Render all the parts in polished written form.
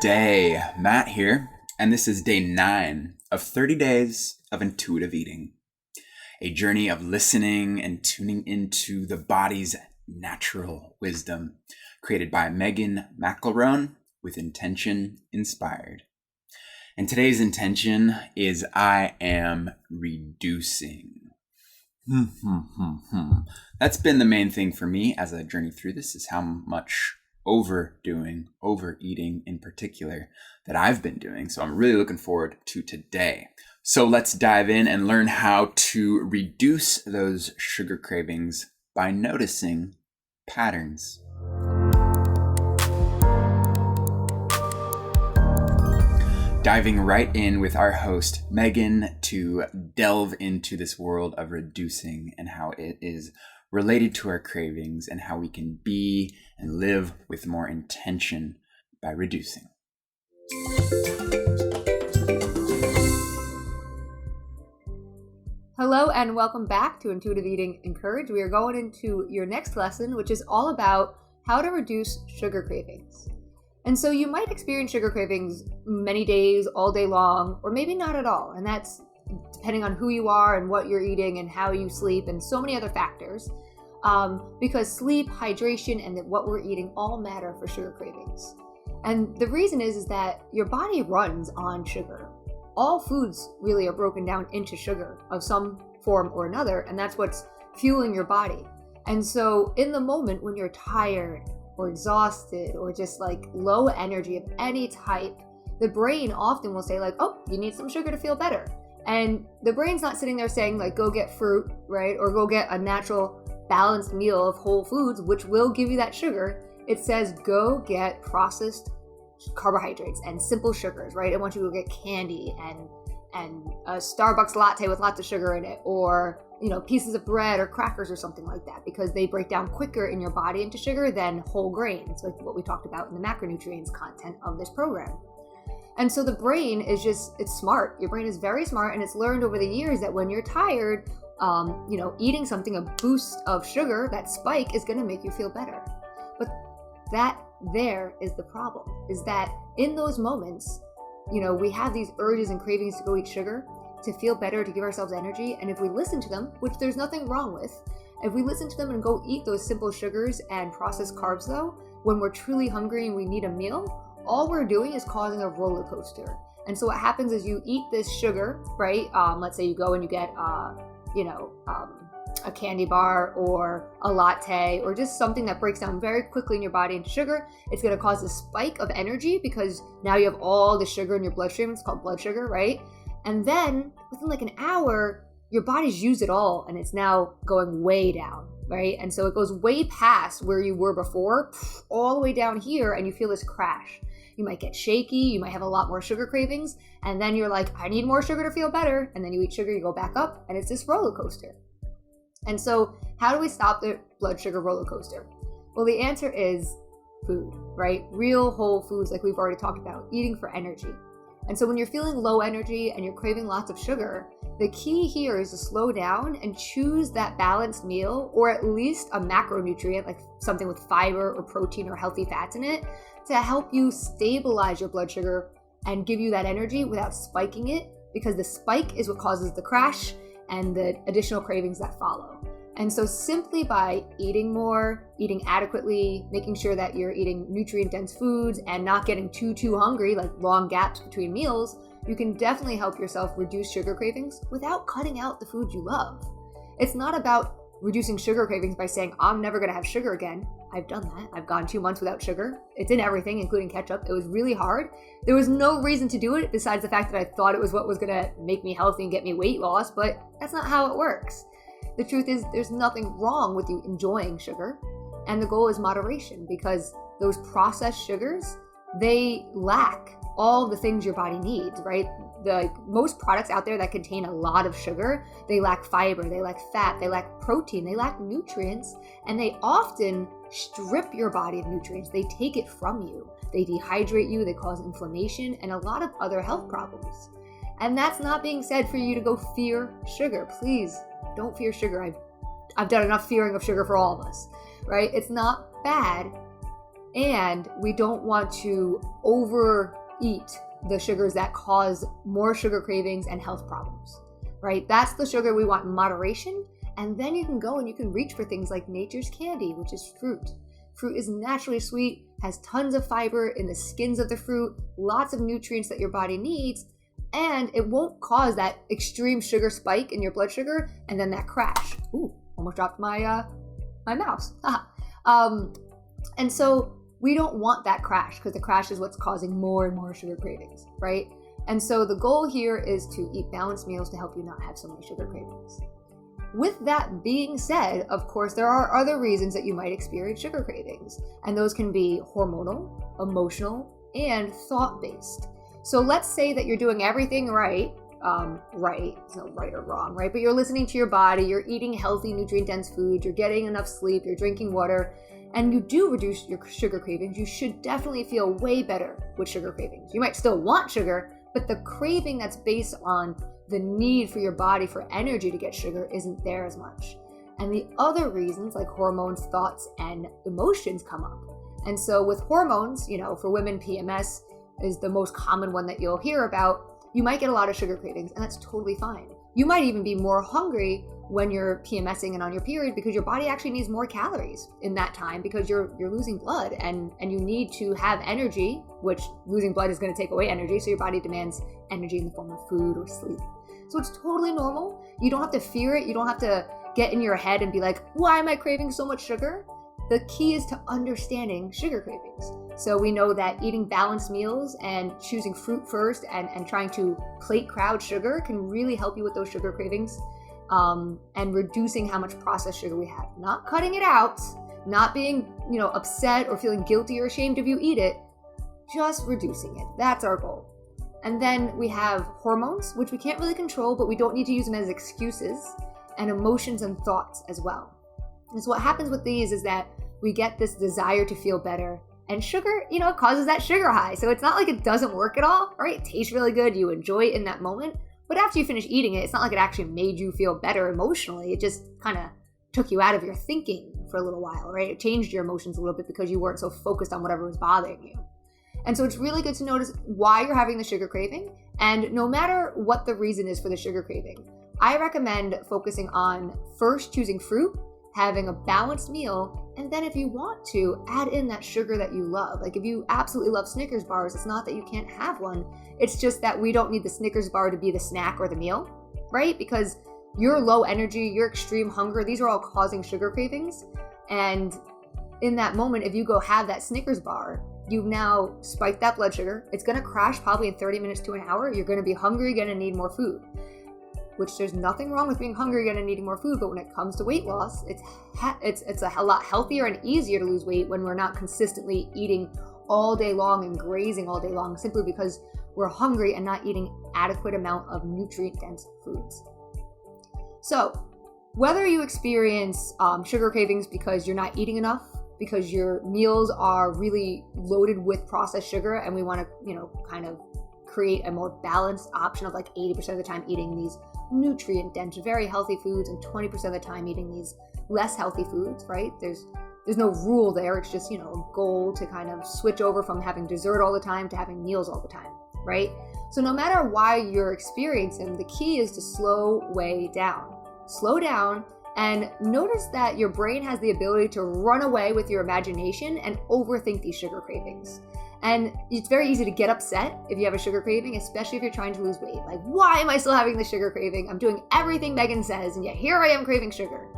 day. Matt here, and this is day 9 of 30 days of intuitive eating. A journey of listening and tuning into the body's natural wisdom, created by Megan McElroan with intention inspired. And today's intention is I am reducing. That's been the main thing for me as I journey through this, is how much overeating in particular, that I've been doing. So I'm really looking forward to today. So let's dive in and learn how to reduce those sugar cravings by noticing patterns. Diving right in with our host, Megan, to delve into this world of reducing and how it is related to our cravings and how we can be and live with more intention by reducing. Hello and welcome back to Intuitive Eating Encouraged. We are going into your next lesson, which is all about how to reduce sugar cravings. And so you might experience sugar cravings many days, all day long, or maybe not at all. And that's depending on who you are and what you're eating and how you sleep and so many other factors. Because sleep, hydration, and what we're eating all matter for sugar cravings. And the reason is that your body runs on sugar. All foods really are broken down into sugar of some form or another, and that's what's fueling your body. And so in the moment when you're tired or exhausted or just like low energy of any type, the brain often will say like, oh, you need some sugar to feel better. And the brain's not sitting there saying like, go get fruit, right? Or go get a natural balanced meal of whole foods, which will give you that sugar. It says, go get processed carbohydrates and simple sugars, right? I want you to go get candy and a Starbucks latte with lots of sugar in it, or, pieces of bread or crackers or something like that, because they break down quicker in your body into sugar than whole grains, like what we talked about in the macronutrients content of this program. And so the brain is it's smart. Your brain is very smart, and it's learned over the years that when you're tired, eating something, a boost of sugar, that spike is going to make you feel better. But that there is the problem, is that in those moments, we have these urges and cravings to go eat sugar, to feel better, to give ourselves energy. And if we listen to them, which there's nothing wrong with, if we listen to them and go eat those simple sugars and processed carbs though, when we're truly hungry and we need a meal, all we're doing is causing a roller coaster. And so what happens is you eat this sugar, right? Let's say you go and you get, a candy bar or a latte or just something that breaks down very quickly in your body into sugar. It's going to cause a spike of energy because now you have all the sugar in your bloodstream. It's called blood sugar, right? And then within like an hour, your body's used it all and it's now going way down, right? And so it goes way past where you were before, all the way down here, and you feel this crash. You might get shaky, you might have a lot more sugar cravings, and then you're like, I need more sugar to feel better. And then you eat sugar, you go back up, and it's this roller coaster. And so how do we stop the blood sugar roller coaster? Well, the answer is food, right? Real whole foods, like we've already talked about, eating for energy. And so when you're feeling low energy and you're craving lots of sugar, the key here is to slow down and choose that balanced meal, or at least a macronutrient, like something with fiber or protein or healthy fats in it, to help you stabilize your blood sugar and give you that energy without spiking it, because the spike is what causes the crash and the additional cravings that follow. And so simply by eating more, eating adequately, making sure that you're eating nutrient-dense foods and not getting too hungry, like long gaps between meals, you can definitely help yourself reduce sugar cravings without cutting out the foods you love. It's not about reducing sugar cravings by saying, I'm never going to have sugar again. I've done that. I've gone 2 months without sugar. It's in everything, including ketchup. It was really hard. There was no reason to do it besides the fact that I thought it was what was going to make me healthy and get me weight loss, but that's not how it works. The truth is there's nothing wrong with you enjoying sugar, and the goal is moderation, because those processed sugars, they lack all the things your body needs, right? Most products out there that contain a lot of sugar, they lack fiber, they lack fat, they lack protein, they lack nutrients, and they often strip your body of nutrients. They take it from you. They dehydrate you, they cause inflammation, and a lot of other health problems. And that's not being said for you to go fear sugar. Please don't fear sugar. I've done enough fearing of sugar for all of us, right? It's not bad. And we don't want to overeat the sugars that cause more sugar cravings and health problems, right? That's the sugar we want in moderation. And then you can go and you can reach for things like nature's candy, which is fruit. Fruit is naturally sweet, has tons of fiber in the skins of the fruit, lots of nutrients that your body needs, and it won't cause that extreme sugar spike in your blood sugar and then that crash. Ooh, almost dropped my mouse. And so we don't want that crash, because the crash is what's causing more and more sugar cravings, right? And so the goal here is to eat balanced meals to help you not have so many sugar cravings. With that being said, of course, there are other reasons that you might experience sugar cravings, and those can be hormonal, emotional, and thought-based. So let's say that you're doing everything right, it's no right or wrong, right? But you're listening to your body, you're eating healthy, nutrient-dense food, you're getting enough sleep, you're drinking water, and you do reduce your sugar cravings. You should definitely feel way better with sugar cravings. You might still want sugar, but the craving that's based on the need for your body for energy to get sugar isn't there as much. And the other reasons, like hormones, thoughts, and emotions, come up. And so with hormones, for women, PMS is the most common one that you'll hear about. You might get a lot of sugar cravings, and that's totally fine. You might even be more hungry when you're PMSing and on your period, because your body actually needs more calories in that time, because you're losing blood and you need to have energy, which losing blood is going to take away energy. So your body demands energy in the form of food or sleep. So it's totally normal. You don't have to fear it. You don't have to get in your head and be like, why am I craving so much sugar? The key is to understanding sugar cravings. So we know that eating balanced meals and choosing fruit first and trying to plate crowd sugar can really help you with those sugar cravings, and reducing how much processed sugar we have. Not cutting it out, not being, upset or feeling guilty or ashamed if you eat it, just reducing it. That's our goal. And then we have hormones, which we can't really control, but we don't need to use them as excuses, and emotions and thoughts as well. And so what happens with these is that we get this desire to feel better, and sugar, causes that sugar high. So it's not like it doesn't work at all, right? It tastes really good. You enjoy it in that moment. But after you finish eating it, it's not like it actually made you feel better emotionally. It just kind of took you out of your thinking for a little while, right? It changed your emotions a little bit because you weren't so focused on whatever was bothering you. And so it's really good to notice why you're having the sugar craving. And no matter what the reason is for the sugar craving, I recommend focusing on first choosing fruit, having a balanced meal, and then if you want to, add in that sugar that you love. Like if you absolutely love Snickers bars, it's not that you can't have one. It's just that we don't need the Snickers bar to be the snack or the meal, right? Because your low energy, your extreme hunger, these are all causing sugar cravings. And in that moment, if you go have that Snickers bar, you've now spiked that blood sugar. It's going to crash probably in 30 minutes to an hour. You're going to be hungry, going to need more food. Which there's nothing wrong with being hungry and needing more food, but when it comes to weight loss, it's a lot healthier and easier to lose weight when we're not consistently eating all day long and grazing all day long, simply because we're hungry and not eating adequate amount of nutrient-dense foods. So whether you experience sugar cravings because you're not eating enough, because your meals are really loaded with processed sugar, and we want to, kind of create a more balanced option of like 80% of the time eating these nutrient-dense, very healthy foods, and 20% of the time eating these less healthy foods, right? There's no rule there. It's just, a goal to kind of switch over from having dessert all the time to having meals all the time, right? So no matter why you're experiencing, the key is to slow way down. Slow down and notice that your brain has the ability to run away with your imagination and overthink these sugar cravings. And it's very easy to get upset if you have a sugar craving, especially if you're trying to lose weight. Like, why am I still having the sugar craving? I'm doing everything Megan says, and yet here I am craving sugar.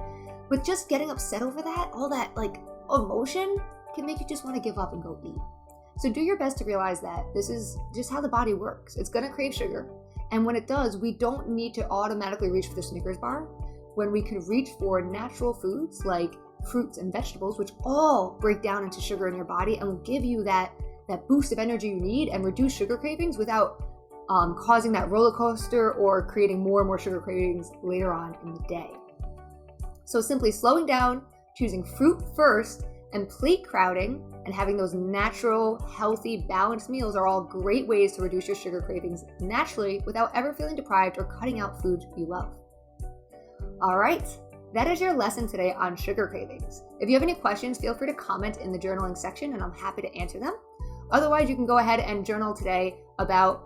But just getting upset over that, all that like emotion, can make you just want to give up and go eat. So do your best to realize that this is just how the body works. It's going to crave sugar. And when it does, we don't need to automatically reach for the Snickers bar. When we can reach for natural foods like fruits and vegetables, which all break down into sugar in your body and will give you that boost of energy you need and reduce sugar cravings without causing that roller coaster or creating more and more sugar cravings later on in the day. So simply slowing down, choosing fruit first, and plate crowding, and having those natural, healthy, balanced meals are all great ways to reduce your sugar cravings naturally without ever feeling deprived or cutting out foods you love. All right, That is your lesson today on sugar cravings. If you have any questions, feel free to comment in the journaling section and I'm happy to answer them. Otherwise, you can go ahead and journal today about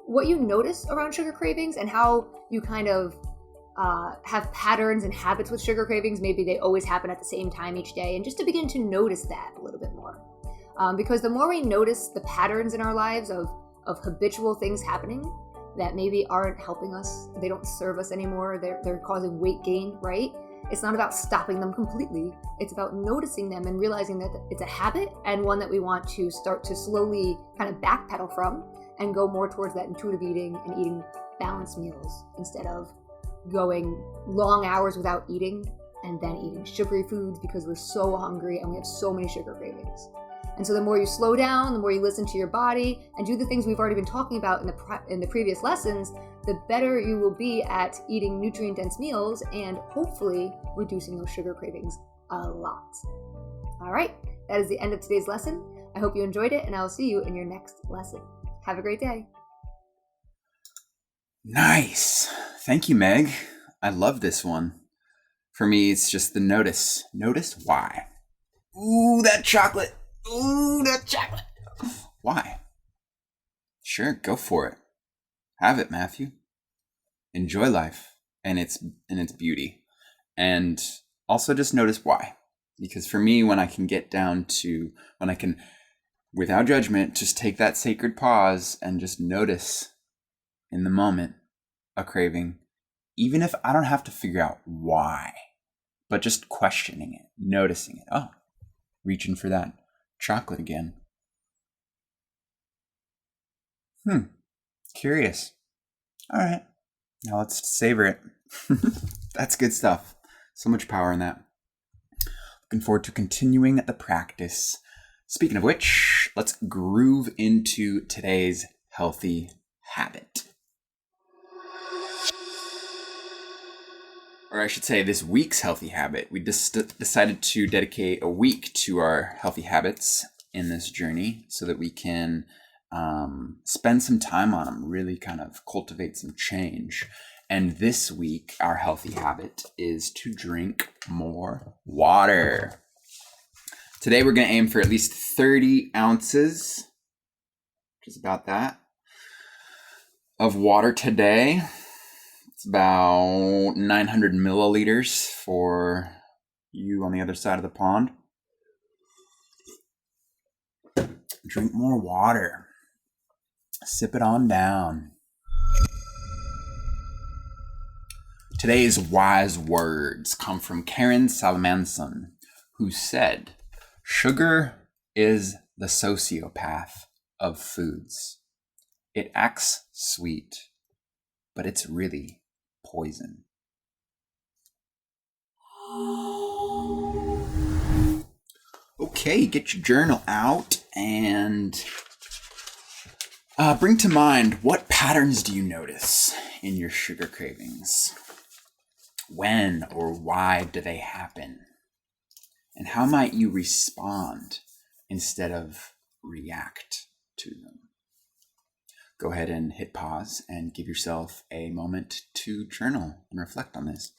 what you notice around sugar cravings and how you kind of have patterns and habits with sugar cravings. Maybe they always happen at the same time each day, and just to begin to notice that a little bit more. Because the more we notice the patterns in our lives of habitual things happening that maybe aren't helping us, they don't serve us anymore, they're causing weight gain, right? It's not about stopping them completely. It's about noticing them and realizing that it's a habit and one that we want to start to slowly kind of backpedal from and go more towards that intuitive eating and eating balanced meals instead of going long hours without eating and then eating sugary foods because we're so hungry and we have so many sugar cravings. And so the more you slow down, the more you listen to your body and do the things we've already been talking about in the previous lessons, the better you will be at eating nutrient-dense meals and hopefully reducing those sugar cravings a lot. All right, that is the end of today's lesson. I hope you enjoyed it and I'll see you in your next lesson. Have a great day. Nice. Thank you, Meg. I love this one. For me, it's just the notice. Notice why. Ooh, that chocolate. Ooh, that chocolate. Why? Sure, go for it. Have it, Matthew. Enjoy life and its beauty. And also just notice why. Because for me, when I can, without judgment, just take that sacred pause and just notice in the moment a craving, even if I don't have to figure out why, but just questioning it, noticing it. Oh, reaching for that chocolate again. Curious. All right, now let's savor it. That's good stuff. So much power in that. Looking forward to continuing the practice. Speaking of which, let's groove into today's healthy habit. Or I should say this week's healthy habit. We just decided to dedicate a week to our healthy habits in this journey so that we can spend some time on them, really kind of cultivate some change. And this week, our healthy habit is to drink more water. Today, we're going to aim for at least 30 ounces, which is about that, of water today. It's about 900 milliliters for you on the other side of the pond. Drink more water. Sip it on down. Today's wise words come from Karen Salamanson, who said, "Sugar is the sociopath of foods. It acts sweet, but it's really poison." Okay, get your journal out and bring to mind, what patterns do you notice in your sugar cravings? When or why do they happen? And how might you respond instead of react to them? Go ahead and hit pause and give yourself a moment to journal and reflect on this.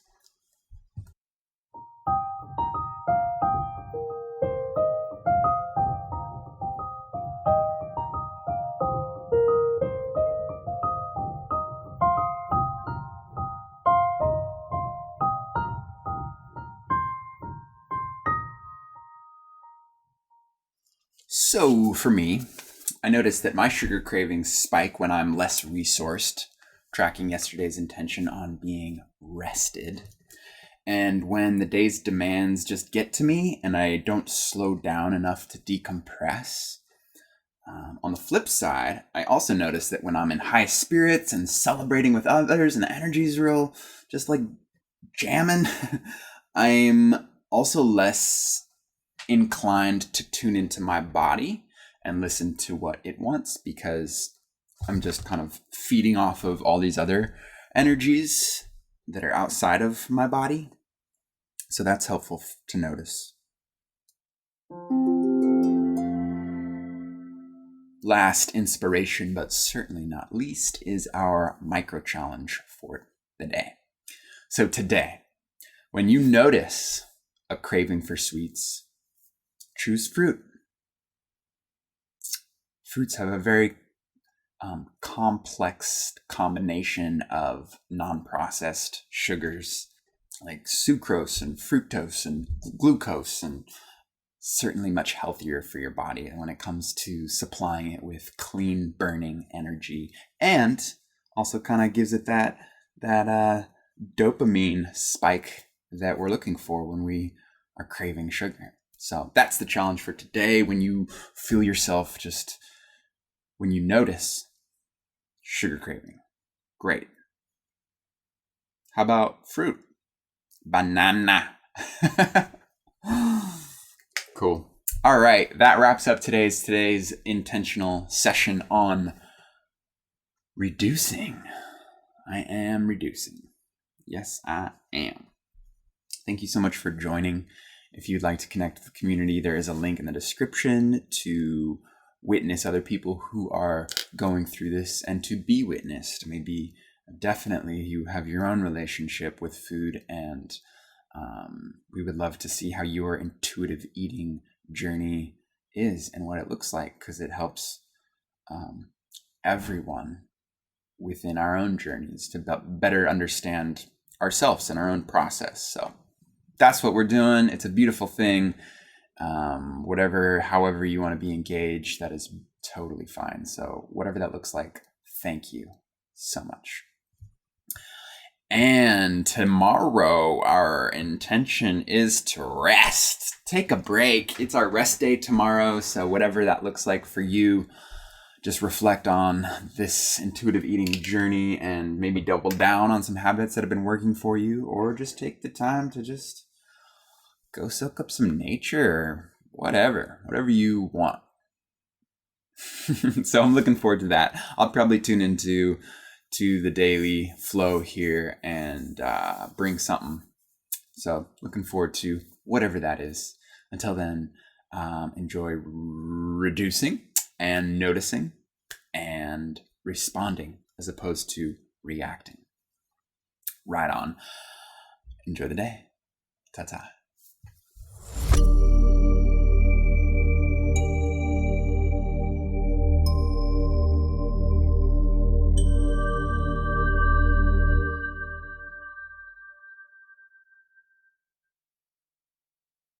So for me, I noticed that my sugar cravings spike when I'm less resourced, tracking yesterday's intention on being rested. And when the day's demands just get to me and I don't slow down enough to decompress. On the flip side, I also notice that when I'm in high spirits and celebrating with others and the energy's real, just like jamming, I'm also less inclined to tune into my body and listen to what it wants because I'm just kind of feeding off of all these other energies that are outside of my body. So that's helpful to notice. Last inspiration, but certainly not least, is our micro challenge for the day. So today, when you notice a craving for sweets, choose fruit. Fruits have a very complex combination of non-processed sugars like sucrose and fructose and glucose, and certainly much healthier for your body when it comes to supplying it with clean burning energy, and also kind of gives it that dopamine spike that we're looking for when we are craving sugar. So that's the challenge for today. When you feel yourself when you notice sugar craving, great. How about fruit? Banana. Cool. All right, that wraps up today's intentional session on reducing. I am reducing. Yes, I am. Thank you so much for joining. If you'd like to connect with the community, there is a link in the description to witness other people who are going through this and to be witnessed. Maybe definitely you have your own relationship with food, and we would love to see how your intuitive eating journey is and what it looks like, because it helps everyone within our own journeys to better understand ourselves and our own process. So that's what we're doing. It's a beautiful thing. However you want to be engaged, that is totally fine. So whatever that looks like, thank you so much. And tomorrow, our intention is to rest. Take a break. It's our rest day tomorrow. So whatever that looks like for you, just reflect on this intuitive eating journey and maybe double down on some habits that have been working for you, or just take the time to just go soak up some nature, whatever you want. So I'm looking forward to that. I'll probably tune into the daily flow here and bring something. So looking forward to whatever that is. Until then, enjoy reducing and noticing and responding as opposed to reacting. Right on. Enjoy the day. Ta-ta.